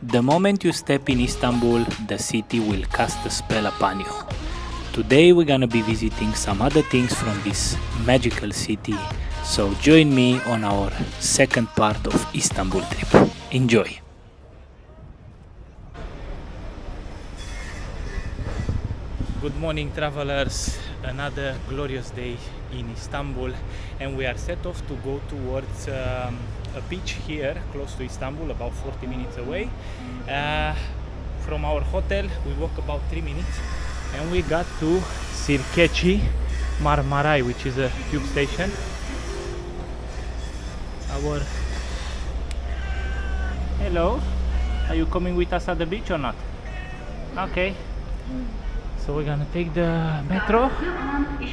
The moment you step in Istanbul, the city will cast a spell upon you. Today we're gonna be visiting some other things from this magical city, so join me on our second part of Istanbul trip. Enjoy! Good morning travelers, another glorious day in Istanbul, and we are set off to go towards a beach here close to Istanbul, about 40 minutes away. From our hotel we walk about 3 minutes and we got to Sirkeci Marmaray, which is a tube station. Hello, are you coming with us at the beach or not? Okay. So we're gonna take the metro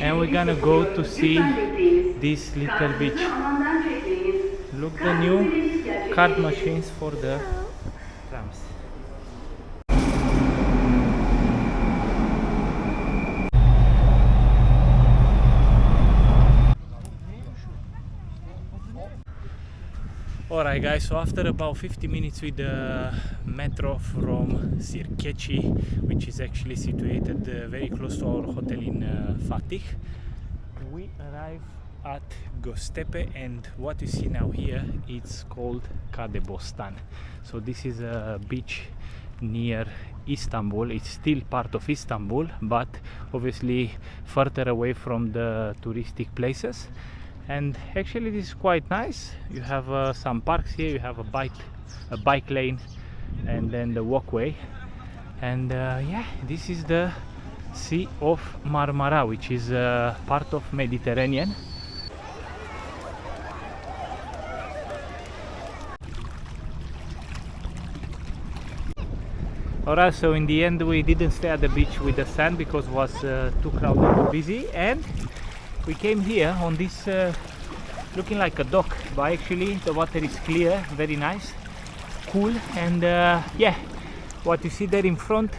and we're gonna go to see this little beach. Look, the new card machines for the trams. Alright guys, so after about 50 minutes with the metro from Sirkeci, which is actually situated very close to our hotel in Fatih, we arrive at Göztepe, and what you see now here, it's called Kadebostan. So this is a beach near Istanbul. It's still part of Istanbul, but obviously further away from the touristic places. And actually this is quite nice. You have some parks here, you have a bike lane, and then the walkway. And yeah, this is the Sea of Marmara, which is part of Mediterranean. Alright, so in the end we didn't stay at the beach with the sand because it was too crowded, too busy, and we came here on this looking like a dock, but actually the water is clear, very nice, cool. And yeah, what you see there in front,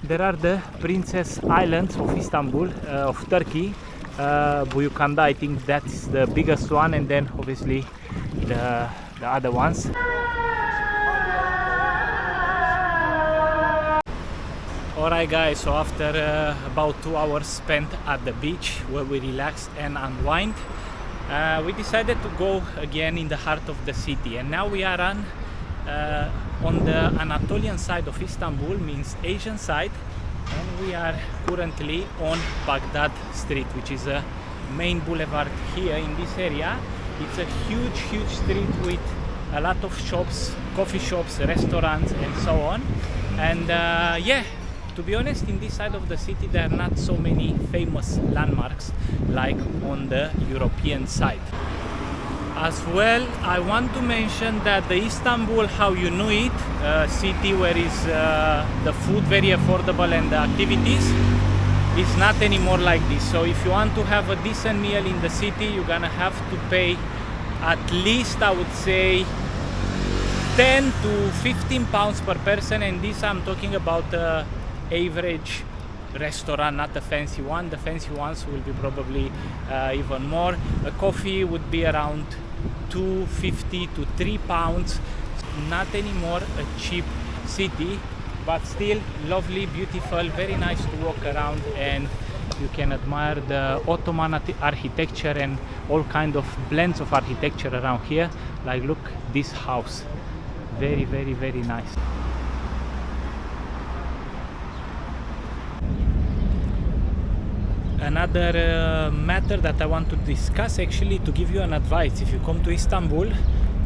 there are the Princess Islands of Istanbul, of Turkey. Buyukanda, I think that's the biggest one, and then obviously the other ones. Alright guys, so after about 2 hours spent at the beach where we relaxed and unwind, we decided to go again in the heart of the city. And now we are on the Anatolian side of Istanbul, means Asian side, and we are currently on Baghdad Street, which is a main boulevard here in this area. It's a huge street with a lot of shops, coffee shops, restaurants and so on. And yeah, to be honest, in this side of the city there are not so many famous landmarks like on the European side. As well, I want to mention that the Istanbul, how you knew it, city where is the food very affordable and the activities, is not anymore like this. So if you want to have a decent meal in the city, you're gonna have to pay at least, I would say, 10 to 15 pounds per person, and this I'm talking about average restaurant, not a fancy one. The fancy ones will be probably even more. A coffee would be around 2.50 to 3 pounds. Not anymore a cheap city, but still lovely, beautiful, very nice to walk around, and you can admire the Ottoman architecture and all kind of blends of architecture around here. Like, look, this house, very nice. Another matter that I want to discuss, actually, to give you an advice. If you come to Istanbul,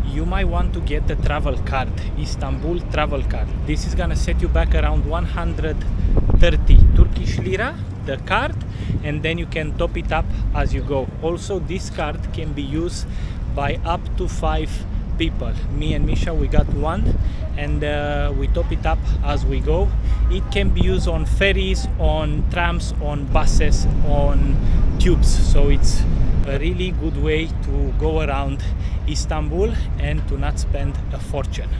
you might want to get the travel card, Istanbul travel card. This is gonna set you back around 130 Turkish lira, the card, and then you can top it up as you go. Also, this card can be used by up to 5 people. Me and Misha, we got one, and we top it up as we go. It can be used on ferries, on trams, on buses, on tubes, so it's a really good way to go around Istanbul and to not spend a fortune.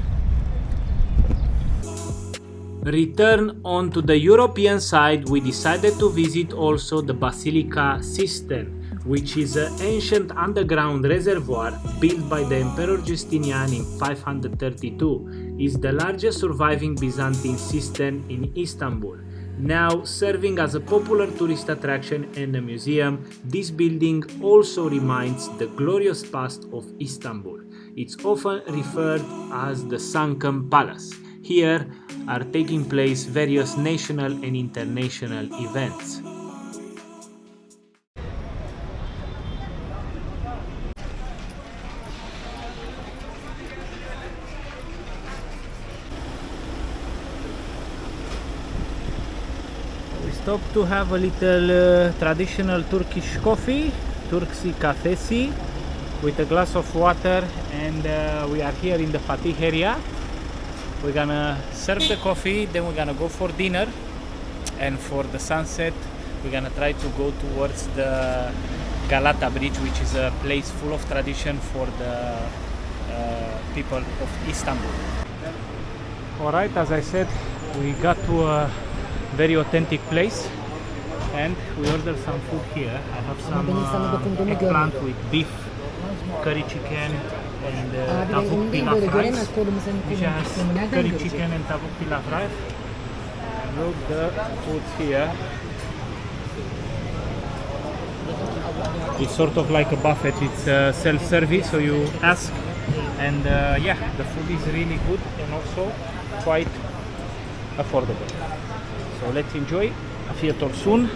Return onto the European side, we decided to visit also the Basilica Cistern, which is an ancient underground reservoir built by the Emperor Justinian in 532, is the largest surviving Byzantine cistern in Istanbul. Now serving as a popular tourist attraction and a museum, this building also reminds the glorious past of Istanbul. It's often referred as the Sunken Palace. Here are taking place various national and international events. We stopped to have a little traditional Turkish coffee, Turksi Kafesi, with a glass of water, and we are here in the Fatih area. We're gonna serve the coffee, then we're gonna go for dinner, and for the sunset we're gonna try to go towards the Galata Bridge, which is a place full of tradition for the people of Istanbul. Alright, as I said, we got to a very authentic place and we ordered some food here. I have some eggplant with beef, curry chicken and tavuk pilaf rice. Misha has curry chicken and tavuk pilaf rice. And look, the foods here. It's sort of like a buffet. It's self-service, so you ask, and yeah, the food is really good and also quite affordable. So let's enjoy. Afiyet olsun.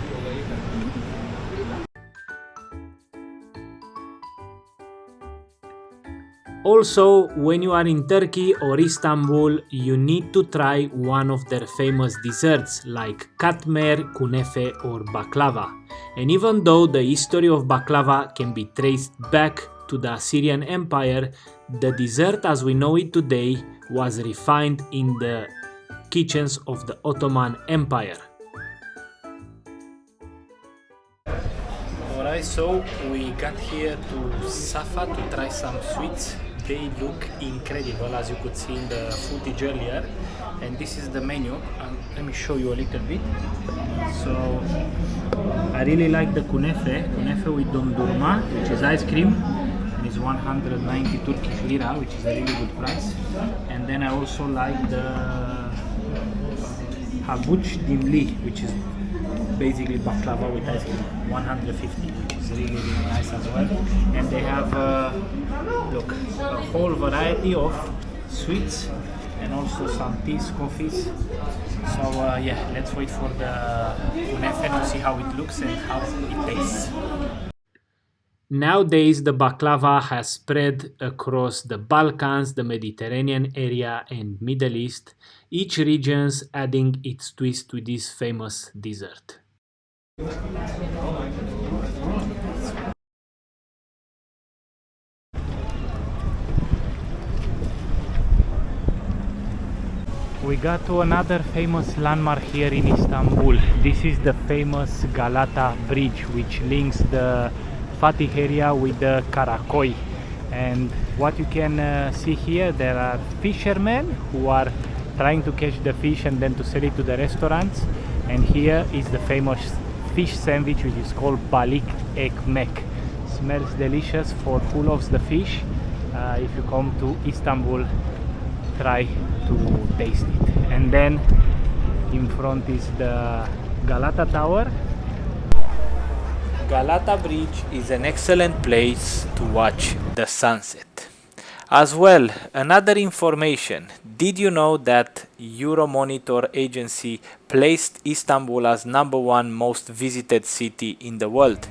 Also, when you are in Turkey or Istanbul, you need to try one of their famous desserts like katmer, kunefe or baklava. And even though the history of baklava can be traced back to the Assyrian Empire, the dessert as we know it today was refined in the kitchens of the Ottoman Empire. Alright, so we got here to Safa to try some sweets. They look incredible, as you could see in the footage earlier, and this is the menu. Let me show you a little bit. So I really like the kunefe with dondurma, which is ice cream, and is 190 Turkish lira, which is a really good price. And then I also like the habuç dimli, which is basically baklava with ice cream, 150, which is really, really nice as well. And they have look, a whole variety of sweets and also some teas, coffees. So yeah, let's wait for the kunefe to see how it looks and how it tastes. Nowadays, the baklava has spread across the Balkans, the Mediterranean area and Middle East, each regions adding its twist to this famous dessert. We got to another famous landmark here in Istanbul. This is the famous Galata Bridge, which links the Fatih area with the Karakoy. And what you can see here, there are fishermen who are trying to catch the fish and then to sell it to the restaurants. And here is the famous fish sandwich, which is called balik ekmek. Smells delicious for who loves the fish. If you come to Istanbul, try to taste it. And then in front is the Galata Tower. Galata Bridge is an excellent place to watch the sunset. As well, another information, did you know that Euromonitor agency placed Istanbul as #1 most visited city in the world?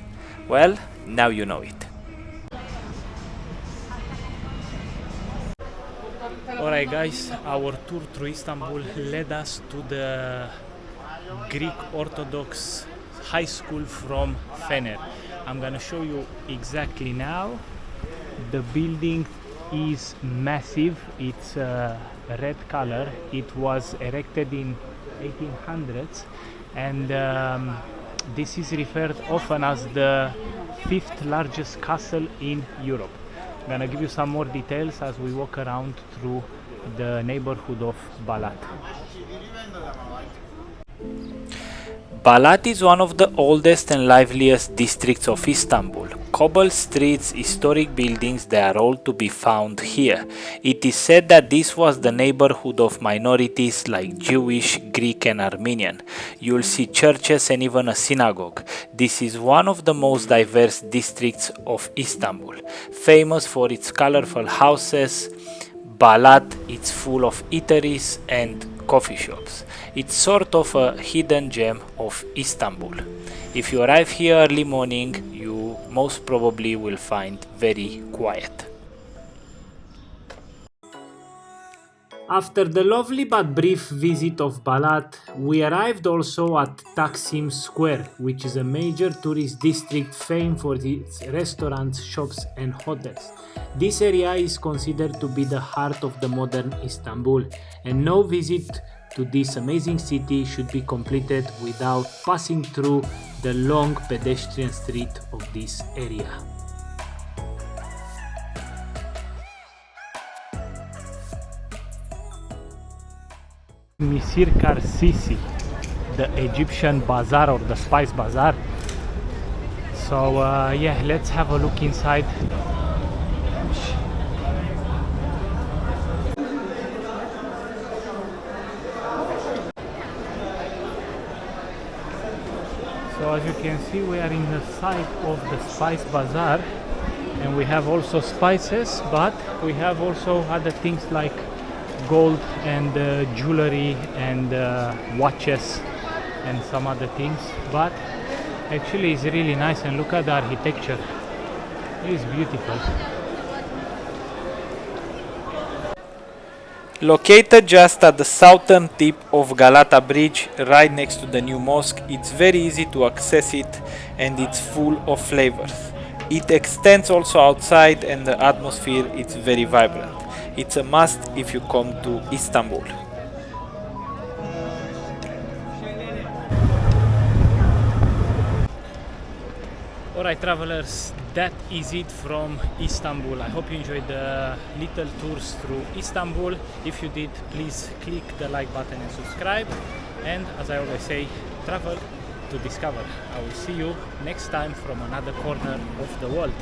Well, now you know it. Alright guys, our tour through Istanbul led us to the Greek Orthodox high school from Fener. I'm gonna show you exactly now. The building is massive. It's red color. It was erected in 1800s, and this is referred often as the 5th largest castle in Europe. I'm gonna give you some more details as we walk around through the neighborhood of Balat. Balat is one of the oldest and liveliest districts of Istanbul. Cobbled streets, historic buildings, they are all to be found here. It is said that this was the neighborhood of minorities like Jewish, Greek and Armenian. You'll see churches and even a synagogue. This is one of the most diverse districts of Istanbul. Famous for its colorful houses, Balat is full of eateries and coffee shops. It's sort of a hidden gem of Istanbul. If you arrive here early morning, you most probably will find very quiet. After the lovely but brief visit of Balat, we arrived also at Taksim Square, which is a major tourist district famed for its restaurants, shops and hotels. This area is considered to be the heart of the modern Istanbul, and no visit to this amazing city should be completed without passing through the long pedestrian street of this area. Misir Karsisi, the Egyptian bazaar or the spice bazaar. So yeah, let's have a look inside. So as you can see, we are in the side of the spice bazaar, and we have also spices, but we have also other things like gold and jewelry and watches and some other things. But actually it's really nice, and look at the architecture. It is beautiful. Located just at the southern tip of Galata Bridge, right next to the new mosque, it's very easy to access it and it's full of flavors. It extends also outside, and the atmosphere is very vibrant. It's a must if you come to Istanbul. Alright travelers, that is it from Istanbul. I hope you enjoyed the little tours through Istanbul. If you did, please click the like button and subscribe. And as I always say, travel to discover. I will see you next time from another corner of the world.